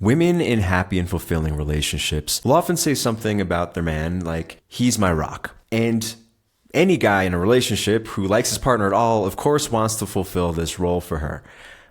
Women in happy and fulfilling relationships will often say something about their man like, he's my rock. And any guy in a relationship who likes his partner at all, of course, wants to fulfill this role for her.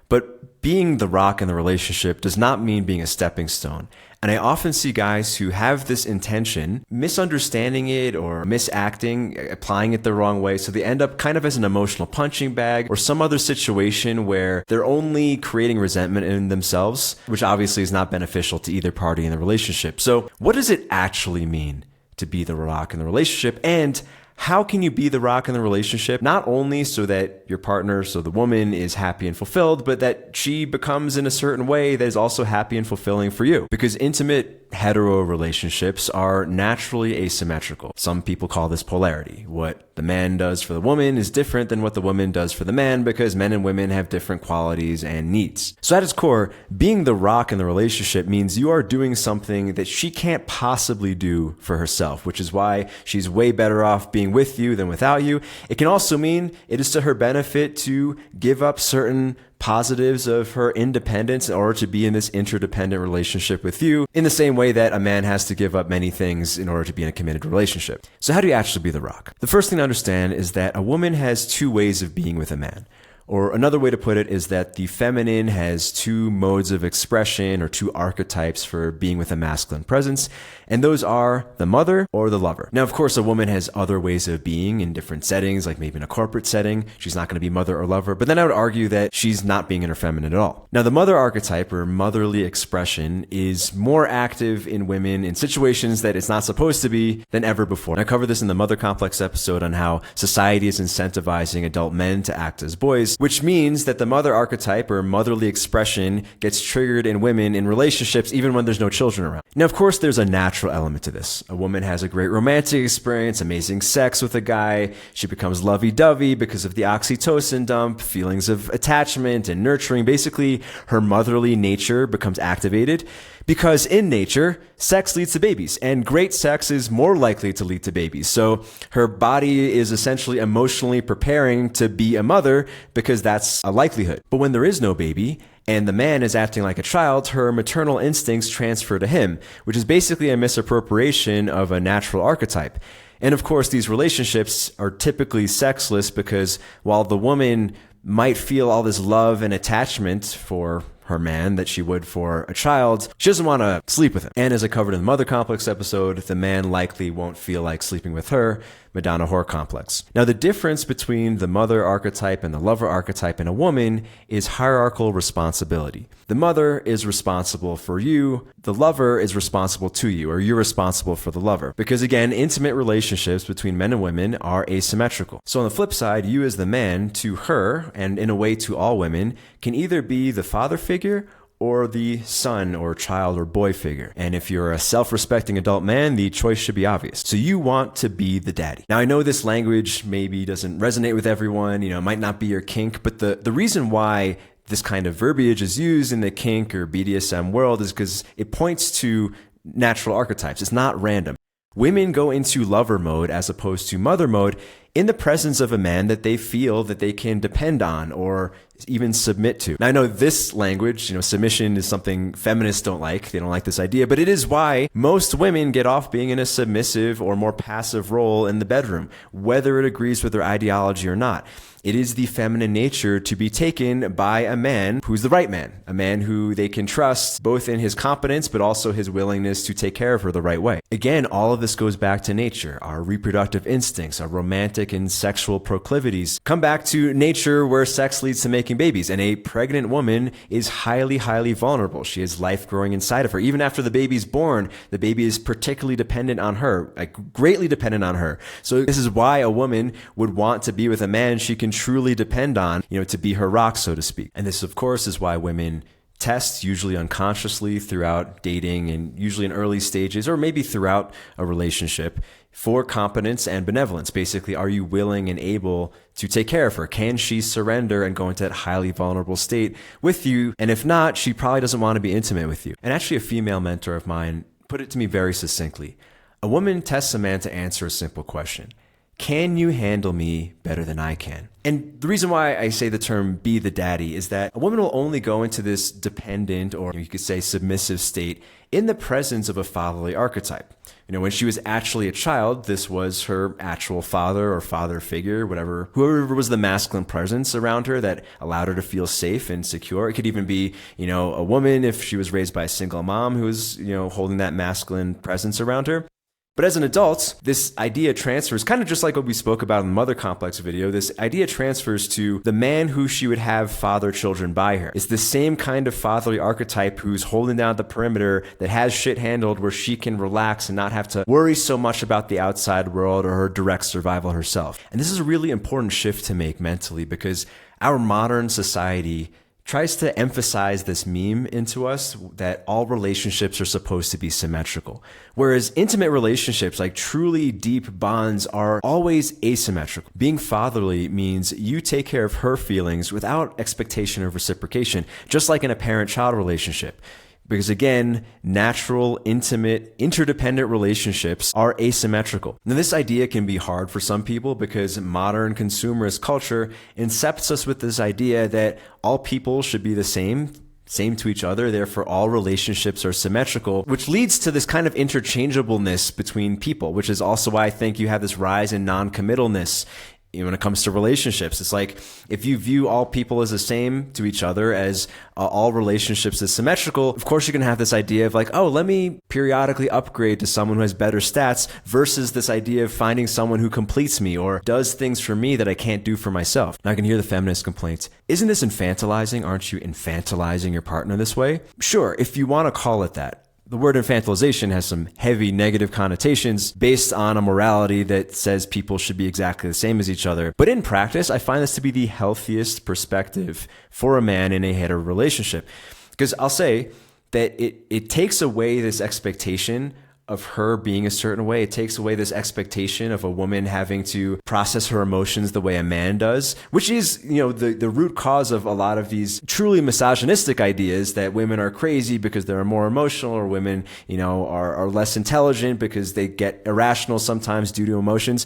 But being the rock in the relationship does not mean being a stepping stone. And I often see guys who have this intention, misunderstanding it or misacting, applying it the wrong way. So they end up kind of as an emotional punching bag or some other situation where they're only creating resentment in themselves, which obviously is not beneficial to either party in the relationship. So what does it actually mean to be the rock in the relationship? And how can you be the rock in the relationship, not only so that your partner, so the woman, is happy and fulfilled, but that she becomes in a certain way that is also happy and fulfilling for you? Because intimate hetero relationships are naturally asymmetrical. Some people call this polarity. What the man does for the woman is different than what the woman does for the man because men and women have different qualities and needs. So at its core, being the rock in the relationship means you are doing something that she can't possibly do for herself, which is why she's way better off being with you than without you. It can also mean it is to her benefit to give up certain positives of her independence in order to be in this interdependent relationship with you, in the same way that a man has to give up many things in order to be in a committed relationship. So how do you actually be the rock? The first thing to understand is that a woman has two ways of being with a man. Or another way to put it is that the feminine has two modes of expression or two archetypes for being with a masculine presence, and those are the mother or the lover. Now, of course, a woman has other ways of being in different settings, like maybe in a corporate setting. She's not going to be mother or lover, but then I would argue that she's not being in her feminine at all. Now, the mother archetype or motherly expression is more active in women in situations that it's not supposed to be than ever before. And I covered this in the Mother Complex episode on how society is incentivizing adult men to act as boys, which means that the mother archetype or motherly expression gets triggered in women in relationships even when there's no children around. Now, of course, there's a natural element to this. A woman has a great romantic experience, amazing sex with a guy. She becomes lovey-dovey because of the oxytocin dump, feelings of attachment and nurturing. Basically, her motherly nature becomes activated because in nature, sex leads to babies, and great sex is more likely to lead to babies. So her body is essentially emotionally preparing to be a mother because that's a likelihood. But when there is no baby, and the man is acting like a child, her maternal instincts transfer to him, which is basically a misappropriation of a natural archetype. And of course, these relationships are typically sexless because while the woman might feel all this love and attachment for her man that she would for a child, she doesn't want to sleep with him. And as I covered in the Mother Complex episode, the man likely won't feel like sleeping with her, Madonna Whore Complex. Now, the difference between the mother archetype and the lover archetype in a woman is hierarchical responsibility. The mother is responsible for you, the lover is responsible to you, or you're responsible for the lover. Because again, intimate relationships between men and women are asymmetrical. So on the flip side, you as the man to her, and in a way to all women, can either be the father figure or the son or child or boy figure. And if you're a self-respecting adult man, the choice should be obvious. So you want to be the daddy. Now, I know this language maybe doesn't resonate with everyone, might not be your kink, but the reason why this kind of verbiage is used in the kink or BDSM world is because it points to natural archetypes. It's not random. Women go into lover mode as opposed to mother mode in the presence of a man that they feel that they can depend on or even submit to. Now, I know this language, submission is something feminists don't like. They don't like this idea, but it is why most women get off being in a submissive or more passive role in the bedroom, whether it agrees with their ideology or not. It is the feminine nature to be taken by a man who's the right man, a man who they can trust both in his competence, but also his willingness to take care of her the right way. Again, all of this goes back to nature. Our reproductive instincts, our romantic and sexual proclivities come back to nature where sex leads to making babies. And a pregnant woman is highly, highly vulnerable. She has life growing inside of her. Even after the baby's born, the baby is particularly dependent on her, greatly dependent on her. So this is why a woman would want to be with a man she can truly depend on, to be her rock, so to speak. And this, of course, is why women test, usually unconsciously throughout dating and usually in early stages or maybe throughout a relationship for competence and benevolence. Basically, are you willing and able to take care of her? Can she surrender and go into that highly vulnerable state with you? And if not, she probably doesn't want to be intimate with you. And actually, a female mentor of mine put it to me very succinctly. A woman tests a man to answer a simple question. Can you handle me better than I can? And the reason why I say the term be the daddy is that a woman will only go into this dependent, or you could say submissive state, in the presence of a fatherly archetype. When she was actually a child, this was her actual father or father figure, whoever was the masculine presence around her that allowed her to feel safe and secure. It could even be, a woman if she was raised by a single mom who was, holding that masculine presence around her. But as an adult, this idea transfers, kind of just like what we spoke about in the Mother Complex video, this idea transfers to the man who she would have father children by her. It's the same kind of fatherly archetype who's holding down the perimeter, that has shit handled, where she can relax and not have to worry so much about the outside world or her direct survival herself. And this is a really important shift to make mentally, because our modern society tries to emphasize this meme into us that all relationships are supposed to be symmetrical. Whereas intimate relationships, like truly deep bonds, are always asymmetrical. Being fatherly means you take care of her feelings without expectation of reciprocation, just like in a parent-child relationship. Because again, natural, intimate, interdependent relationships are asymmetrical. Now, this idea can be hard for some people because modern consumerist culture incepts us with this idea that all people should be the same to each other, therefore all relationships are symmetrical, which leads to this kind of interchangeableness between people, which is also why I think you have this rise in non-committalness when it comes to relationships. It's like, if you view all people as the same to each other, as all relationships as symmetrical, of course you're going to have this idea of like, oh, let me periodically upgrade to someone who has better stats, versus this idea of finding someone who completes me or does things for me that I can't do for myself. Now I can hear the feminist complaints. Isn't this infantilizing? Aren't you infantilizing your partner this way? Sure, if you want to call it that. The word infantilization has some heavy negative connotations based on a morality that says people should be exactly the same as each other. But in practice, I find this to be the healthiest perspective for a man in a hetero relationship. Because I'll say that it takes away this expectation of her being a certain way. It takes away this expectation of a woman having to process her emotions the way a man does, which is, the root cause of a lot of these truly misogynistic ideas that women are crazy because they're more emotional, or women, are less intelligent because they get irrational sometimes due to emotions.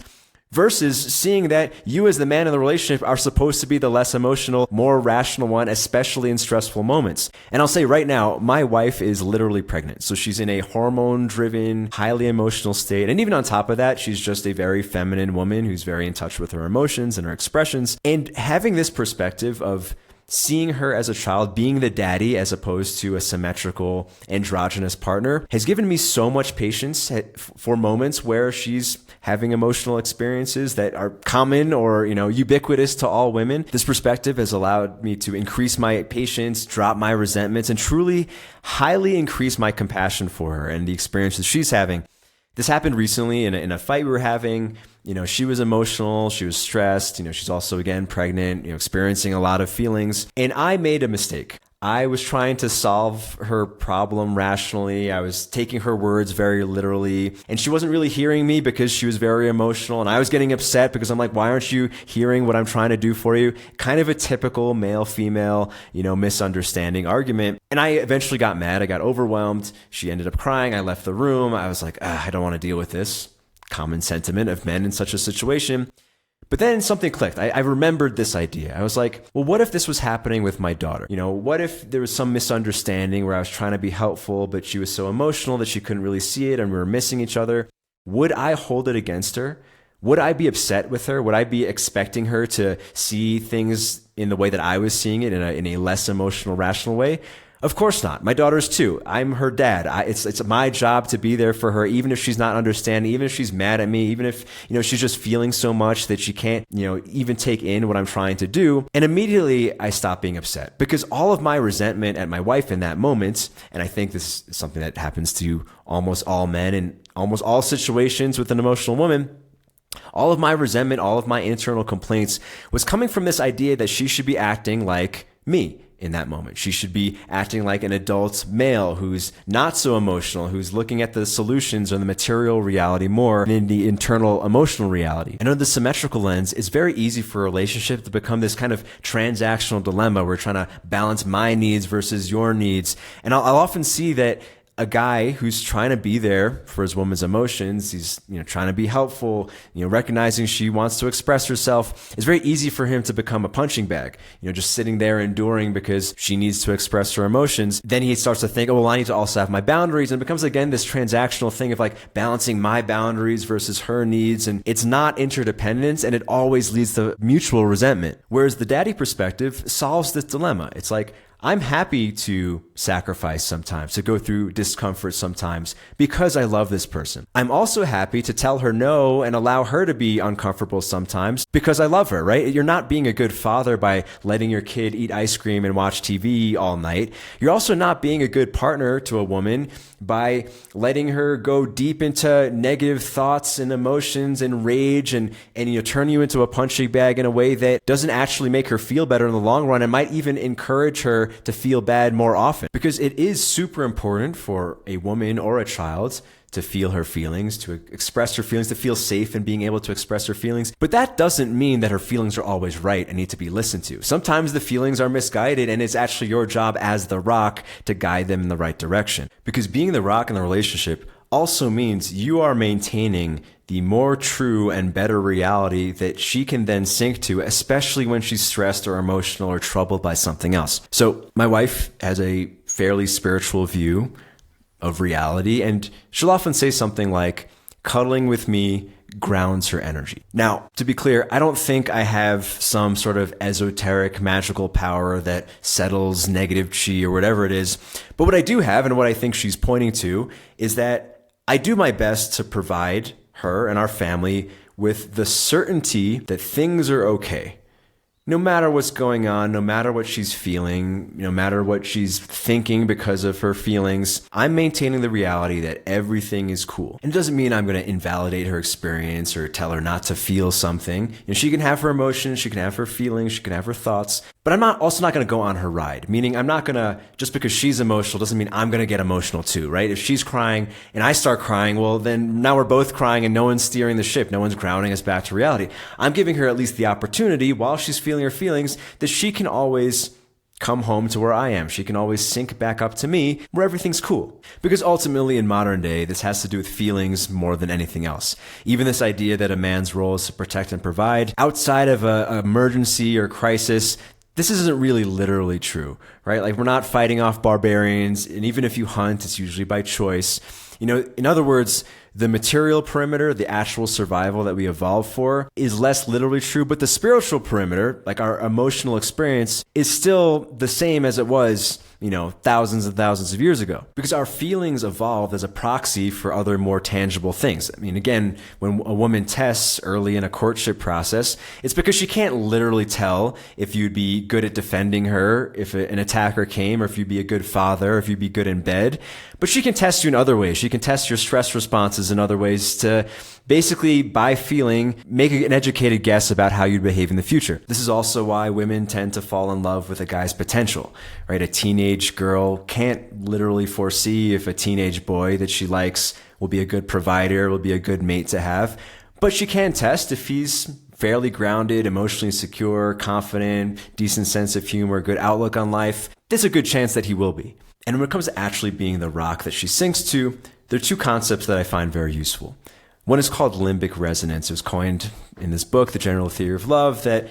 Versus seeing that you as the man in the relationship are supposed to be the less emotional, more rational one, especially in stressful moments. And I'll say right now, my wife is literally pregnant. So she's in a hormone-driven, highly emotional state. And even on top of that, she's just a very feminine woman who's very in touch with her emotions and her expressions. And having this perspective of seeing her as a child, being the daddy as opposed to a symmetrical androgynous partner, has given me so much patience for moments where she's having emotional experiences that are common or, ubiquitous to all women. This perspective has allowed me to increase my patience, drop my resentments, and truly highly increase my compassion for her and the experiences she's having. This happened recently in a fight we were having. She was emotional, she was stressed, she's also, again, pregnant, experiencing a lot of feelings. And I made a mistake. I was trying to solve her problem rationally. I was taking her words very literally, and she wasn't really hearing me because she was very emotional. And I was getting upset because I'm like, why aren't you hearing what I'm trying to do for you? Kind of a typical male-female, misunderstanding argument. And I eventually got mad. I got overwhelmed. She ended up crying. I left the room. I was like, I don't want to deal with this. Common sentiment of men in such a situation. But then something clicked. I remembered this idea. I was like, well, what if this was happening with my daughter? What if there was some misunderstanding where I was trying to be helpful, but she was so emotional that she couldn't really see it and we were missing each other? Would I hold it against her? Would I be upset with her? Would I be expecting her to see things in the way that I was seeing it, in a less emotional, rational way? Of course not. My daughter's 2. I'm her dad. It's my job to be there for her, even if she's not understanding, even if she's mad at me, even if, she's just feeling so much that she can't, even take in what I'm trying to do. And immediately I stop being upset, because all of my resentment at my wife in that moment, and I think this is something that happens to almost all men in almost all situations with an emotional woman, all of my resentment, all of my internal complaints was coming from this idea that she should be acting like me. In that moment, she should be acting like an adult male who's not so emotional, who's looking at the solutions or the material reality more than the internal emotional reality. And under the symmetrical lens, it's very easy for a relationship to become this kind of transactional dilemma. We're trying to balance my needs versus your needs. And I'll often see that a guy who's trying to be there for his woman's emotions, he's trying to be helpful, recognizing she wants to express herself, it's very easy for him to become a punching bag, just sitting there enduring because she needs to express her emotions. Then he starts to think, oh, well, I need to also have my boundaries, and it becomes again this transactional thing of like balancing my boundaries versus her needs, and it's not interdependence, and it always leads to mutual resentment. Whereas the daddy perspective solves this dilemma. It's like, I'm happy to sacrifice sometimes, to go through discomfort sometimes because I love this person. I'm also happy to tell her no and allow her to be uncomfortable sometimes because I love her, right? You're not being a good father by letting your kid eat ice cream and watch TV all night. You're also not being a good partner to a woman by letting her go deep into negative thoughts and emotions and rage and turn you into a punching bag in a way that doesn't actually make her feel better in the long run and might even encourage her to feel bad more often. Because it is super important for a woman or a child to feel her feelings, to express her feelings, to feel safe in being able to express her feelings. But that doesn't mean that her feelings are always right and need to be listened to. Sometimes the feelings are misguided, and it's actually your job as the rock to guide them in the right direction. Because being the rock in the relationship also means you are maintaining the more true and better reality that she can then sink to, especially when she's stressed or emotional or troubled by something else. So my wife has a fairly spiritual view of reality, and she'll often say something like, cuddling with me grounds her energy. Now, to be clear, I don't think I have some sort of esoteric magical power that settles negative chi or whatever it is. But what I do have, and what I think she's pointing to, is that I do my best to provide her and our family with the certainty that things are okay. No matter what's going on, no matter what she's feeling, no matter what she's thinking because of her feelings, I'm maintaining the reality that everything is cool. And it doesn't mean I'm going to invalidate her experience or tell her not to feel something. She can have her emotions, she can have her feelings, she can have her thoughts, but I'm also not going to go on her ride. Meaning I'm not going to, just because she's emotional doesn't mean I'm going to get emotional too, right? If she's crying and I start crying, well, then now we're both crying and no one's steering the ship. No one's grounding us back to reality. I'm giving her at least the opportunity while she's feeling her feelings that she can always come home to where I am. She can always sink back up to me where everything's cool. Because ultimately in modern day, this has to do with feelings more than anything else. Even this idea that a man's role is to protect and provide outside of an emergency or crisis, this isn't really literally true, right? Like we're not fighting off barbarians. And even if you hunt, it's usually by choice. In other words, the material perimeter, the actual survival that we evolved for, is less literally true, but the spiritual perimeter, like our emotional experience, is still the same as it was, thousands and thousands of years ago. Because our feelings evolved as a proxy for other more tangible things. Again, when a woman tests early in a courtship process, it's because she can't literally tell if you'd be good at defending her, if an attacker came, or if you'd be a good father, or if you'd be good in bed. But she can test you in other ways. She can test your stress responses in other ways to basically, by feeling, make an educated guess about how you'd behave in the future. This is also why women tend to fall in love with a guy's potential, right? A teenage girl can't literally foresee if a teenage boy that she likes will be a good provider, will be a good mate to have. But she can test if he's fairly grounded, emotionally secure, confident, decent sense of humor, good outlook on life. There's a good chance that he will be. And when it comes to actually being the rock that she sinks to, there are two concepts that I find very useful. One is called limbic resonance. It was coined in this book, The General Theory of Love, that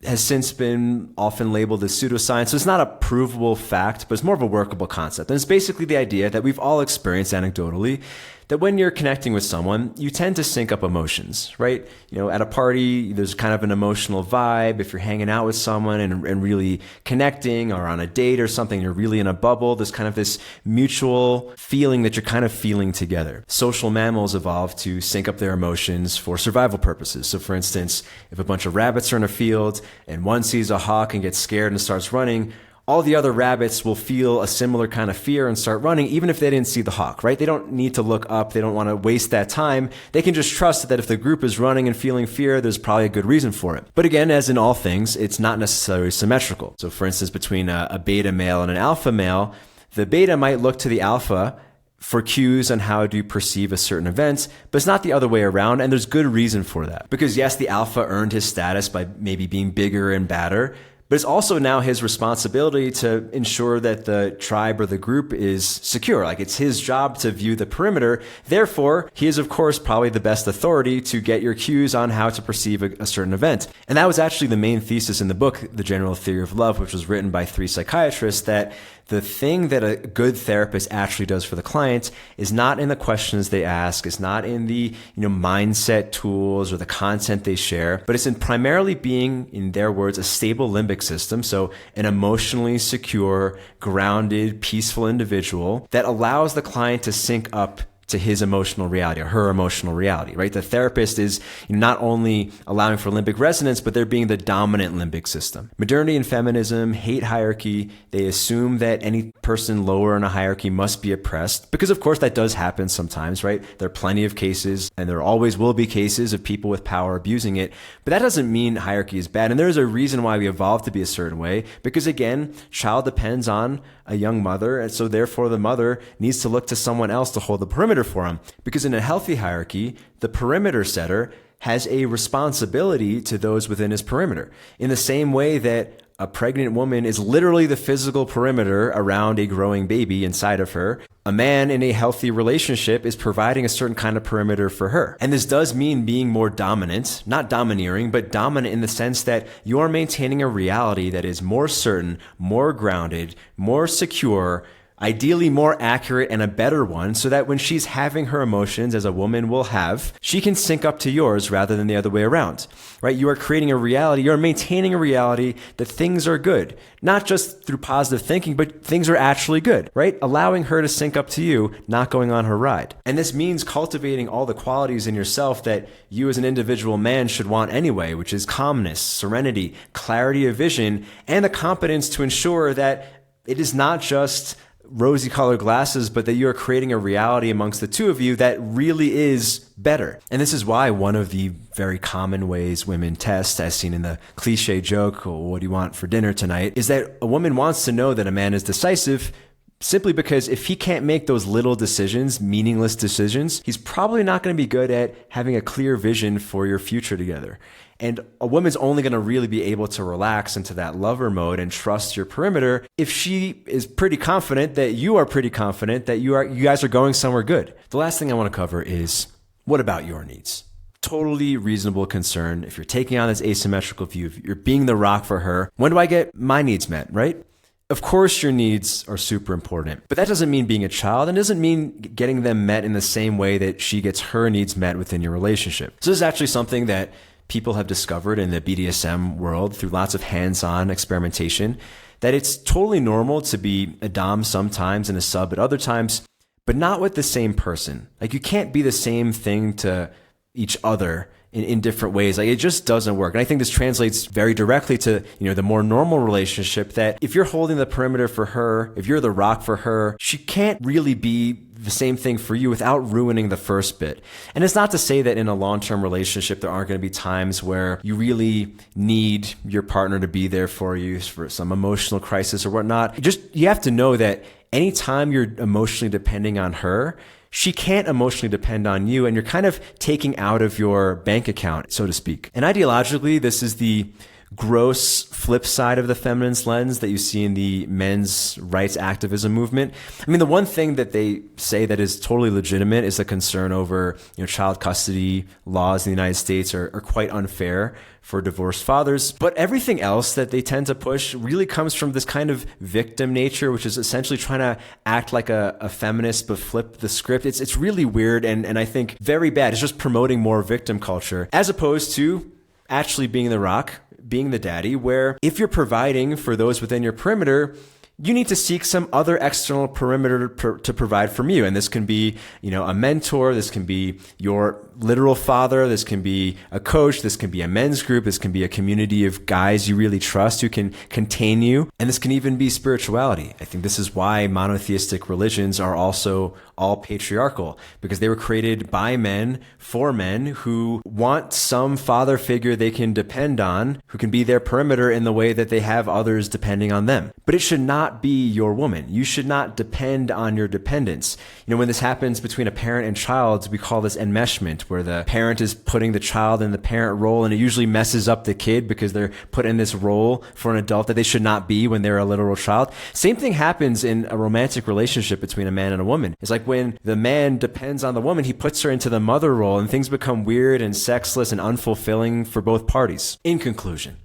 has since been often labeled as pseudoscience. So it's not a provable fact, but it's more of a workable concept. And it's basically the idea that we've all experienced anecdotally that when you're connecting with someone, you tend to sync up emotions, right? At a party, there's kind of an emotional vibe. If you're hanging out with someone and really connecting, or on a date or something, you're really in a bubble, there's kind of this mutual feeling that you're kind of feeling together. Social mammals evolved to sync up their emotions for survival purposes. So for instance, if a bunch of rabbits are in a field and one sees a hawk and gets scared and starts running, all the other rabbits will feel a similar kind of fear and start running, even if they didn't see the hawk, right? They don't need to look up. They don't want to waste that time. They can just trust that if the group is running and feeling fear, there's probably a good reason for it. But again, as in all things, it's not necessarily symmetrical. So for instance, between a beta male and an alpha male, the beta might look to the alpha for cues on how to perceive a certain event, but it's not the other way around, and there's good reason for that. Because yes, the alpha earned his status by maybe being bigger and badder, But it's also now his responsibility to ensure that the tribe or the group is secure. Like it's his job to view the perimeter. Therefore, he is, of course, probably the best authority to get your cues on how to perceive a certain event. And that was actually the main thesis in the book, The General Theory of Love, which was written by 3 psychiatrists, that the thing that a good therapist actually does for the client is not in the questions they ask, it's not in the mindset tools or the content they share, but it's in primarily being, in their words, a stable limbic system, so an emotionally secure, grounded, peaceful individual that allows the client to sync up to his emotional reality or her emotional reality, right? The therapist is not only allowing for limbic resonance, but they're being the dominant limbic system. Modernity and feminism hate hierarchy. They assume that any person lower in a hierarchy must be oppressed because, of course, that does happen sometimes, right? There are plenty of cases, and there always will be cases of people with power abusing it. But that doesn't mean hierarchy is bad. And there's a reason why we evolved to be a certain way because, again, child depends on a young mother, and so therefore the mother needs to look to someone else to hold the perimeter for him. Because in a healthy hierarchy, the perimeter setter has a responsibility to those within his perimeter. In the same way that a pregnant woman is literally the physical perimeter around a growing baby inside of her, a man in a healthy relationship is providing a certain kind of perimeter for her. And this does mean being more dominant, not domineering, but dominant in the sense that you are maintaining a reality that is more certain, more grounded, more secure, ideally more accurate and a better one, so that when she's having her emotions, as a woman will have, she can sync up to yours rather than the other way around, right? You are creating a reality, you're maintaining a reality that things are good, not just through positive thinking, but things are actually good, right? Allowing her to sync up to you, not going on her ride. And this means cultivating all the qualities in yourself that you as an individual man should want anyway, which is calmness, serenity, clarity of vision, and the competence to ensure that it is not just rosy colored glasses, but that you're creating a reality amongst the two of you that really is better. And this is why one of the very common ways women test, as seen in the cliche joke, oh, what do you want for dinner tonight, is that a woman wants to know that a man is decisive simply because if he can't make those little decisions, meaningless decisions, he's probably not going to be good at having a clear vision for your future together. And a woman's only going to really be able to relax into that lover mode and trust your perimeter if she is pretty confident that you are pretty confident that you guys are going somewhere good. The last thing I want to cover is, what about your needs? Totally reasonable concern. If you're taking on this asymmetrical view, if you're being the rock for her, when do I get my needs met, right? Of course, your needs are super important, but that doesn't mean being a child and doesn't mean getting them met in the same way that she gets her needs met within your relationship. So this is actually something that people have discovered in the BDSM world through lots of hands-on experimentation, that it's totally normal to be a dom sometimes and a sub at other times, but not with the same person. Like you can't be the same thing to each other in different ways. Like it just doesn't work. And I think this translates very directly to, the more normal relationship, that if you're holding the perimeter for her, if you're the rock for her, she can't really be the same thing for you without ruining the first bit. And it's not to say that in a long-term relationship, there aren't going to be times where you really need your partner to be there for you for some emotional crisis or whatnot. You have to know that anytime you're emotionally depending on her, she can't emotionally depend on you, and you're kind of taking out of your bank account, so to speak. And ideologically, this is the gross flip side of the feminist lens that you see in the men's rights activism movement. I mean, the one thing that they say that is totally legitimate is the concern over, child custody laws in the United States are quite unfair for divorced fathers. But everything else that they tend to push really comes from this kind of victim nature, which is essentially trying to act like a feminist, but flip the script. It's really weird and I think very bad. It's just promoting more victim culture as opposed to actually being the rock, being the daddy, where if you're providing for those within your perimeter, you need to seek some other external perimeter to provide from you. And this can be, a mentor. This can be your literal father. This can be a coach. This can be a men's group. This can be a community of guys you really trust who can contain you. And this can even be spirituality. I think this is why monotheistic religions are also all patriarchal, because they were created by men for men who want some father figure they can depend on, who can be their perimeter in the way that they have others depending on them. But it should not be your woman. You should not depend on your dependents. When this happens between a parent and child, we call this enmeshment, where the parent is putting the child in the parent role, and it usually messes up the kid because they're put in this role for an adult that they should not be when they're a literal child. Same thing happens in a romantic relationship between a man and a woman. It's like when the man depends on the woman, he puts her into the mother role, and things become weird and sexless and unfulfilling for both parties. In conclusion,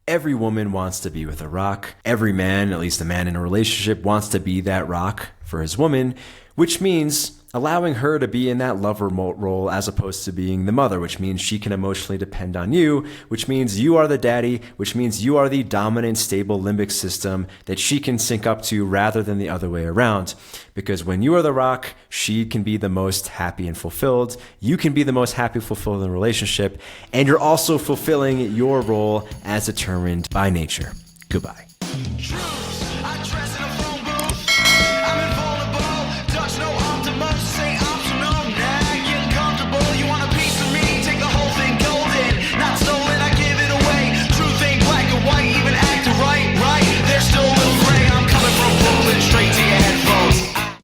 every woman wants to be with a rock. Every man, at least a man in a relationship, wants to be that rock for his woman, which means allowing her to be in that lover role as opposed to being the mother, which means she can emotionally depend on you, which means you are the daddy, which means you are the dominant, stable limbic system that she can sync up to rather than the other way around. Because when you are the rock, she can be the most happy and fulfilled. You can be the most happy, fulfilled in the relationship. And you're also fulfilling your role as determined by nature. Goodbye.